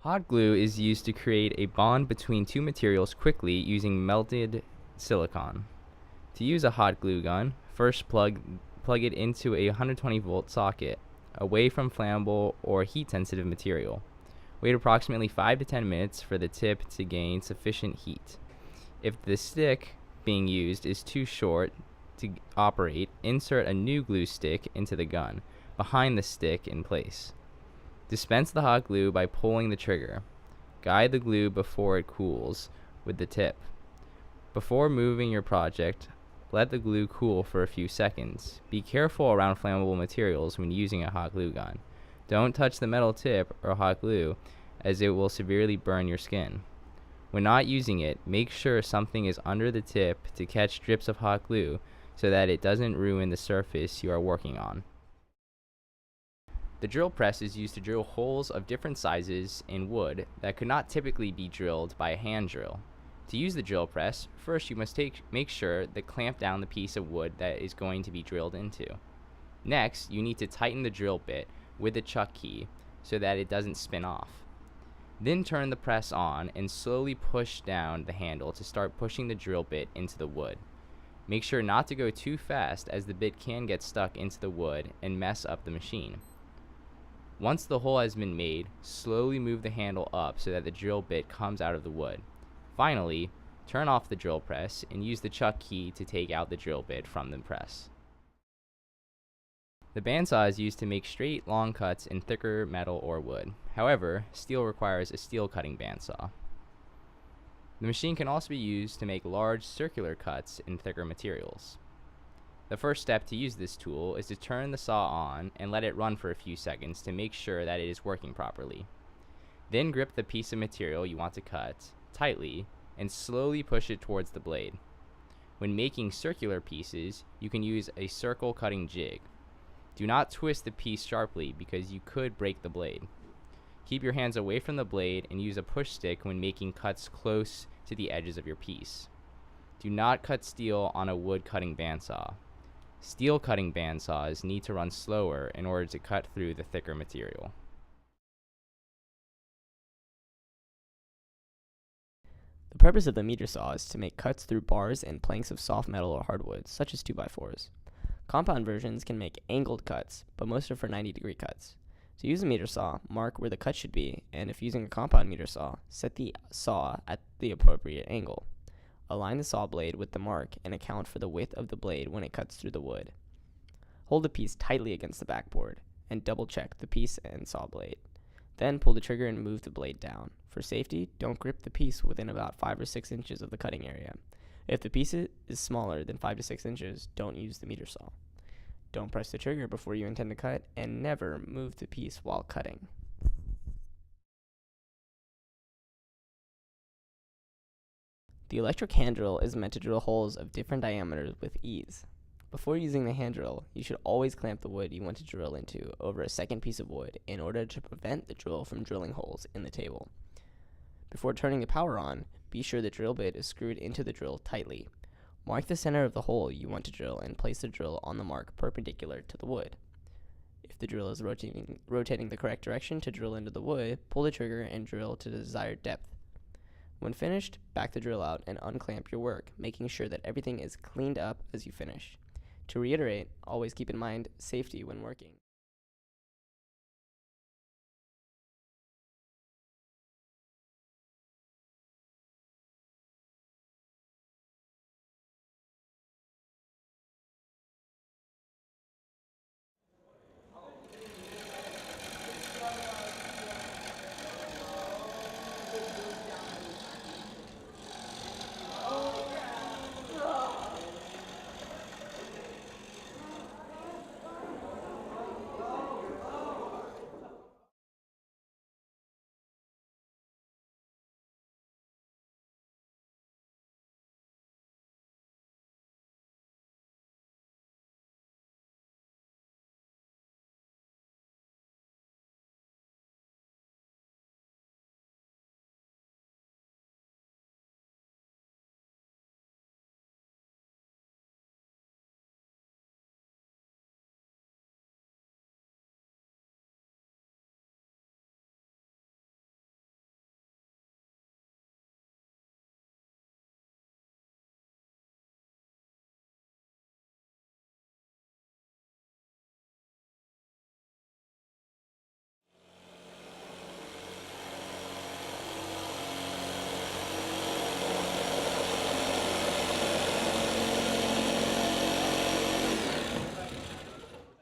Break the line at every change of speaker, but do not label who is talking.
Hot glue is used to create a bond between two materials quickly using melted silicon. To use a hot glue gun, first plug it into a 120-volt socket, away from flammable or heat-sensitive material. Wait approximately 5 to 10 minutes for the tip to gain sufficient heat. If the stick being used is too short to operate, insert a new glue stick into the gun, behind the stick in place. Dispense the hot glue by pulling the trigger. Guide the glue before it cools with the tip. Before moving your project, let the glue cool for a few seconds. Be careful around flammable materials when using a hot glue gun. Don't touch the metal tip or hot glue, as it will severely burn your skin. When not using it, make sure something is under the tip to catch drips of hot glue so that it doesn't ruin the surface you are working on. The drill press is used to drill holes of different sizes in wood that could not typically be drilled by a hand drill. To use the drill press, first you must make sure to clamp down the piece of wood that is going to be drilled into. Next, you need to tighten the drill bit with the chuck key so that it doesn't spin off. Then turn the press on and slowly push down the handle to start pushing the drill bit into the wood. Make sure not to go too fast, as the bit can get stuck into the wood and mess up the machine. Once the hole has been made, slowly move the handle up so that the drill bit comes out of the wood. Finally, turn off the drill press and use the chuck key to take out the drill bit from the press. The bandsaw is used to make straight, long cuts in thicker metal or wood. However, steel requires a steel cutting bandsaw. The machine can also be used to make large circular cuts in thicker materials. The first step to use this tool is to turn the saw on and let it run for a few seconds to make sure that it is working properly. Then grip the piece of material you want to cut tightly and slowly push it towards the blade. When making circular pieces, you can use a circle cutting jig. Do not twist the piece sharply because you could break the blade. Keep your hands away from the blade and use a push stick when making cuts close to the edges of your piece. Do not cut steel on a wood cutting bandsaw. Steel cutting bandsaws need to run slower in order to cut through the thicker material.
The purpose of the meter saw is to make cuts through bars and planks of soft metal or hardwood, such as 2x4s. Compound versions can make angled cuts, but most are for 90-degree cuts. To use a meter saw, mark where the cut should be, and if using a compound meter saw, set the saw at the appropriate angle. Align the saw blade with the mark and account for the width of the blade when it cuts through the wood. Hold the piece tightly against the backboard, and double-check the piece and saw blade. Then pull the trigger and move the blade down. For safety, don't grip the piece within about 5 or 6 inches of the cutting area. If the piece is smaller than 5 to 6 inches, don't use the meter saw. Don't press the trigger before you intend to cut, and never move the piece while cutting. The electric hand drill is meant to drill holes of different diameters with ease. Before using the hand drill, you should always clamp the wood you want to drill into over a second piece of wood in order to prevent the drill from drilling holes in the table. Before turning the power on, be sure the drill bit is screwed into the drill tightly. Mark the center of the hole you want to drill and place the drill on the mark perpendicular to the wood. If the drill is rotating the correct direction to drill into the wood, pull the trigger and drill to the desired depth. When finished, back the drill out and unclamp your work, making sure that everything is cleaned up as you finish. To reiterate, always keep in mind safety when working.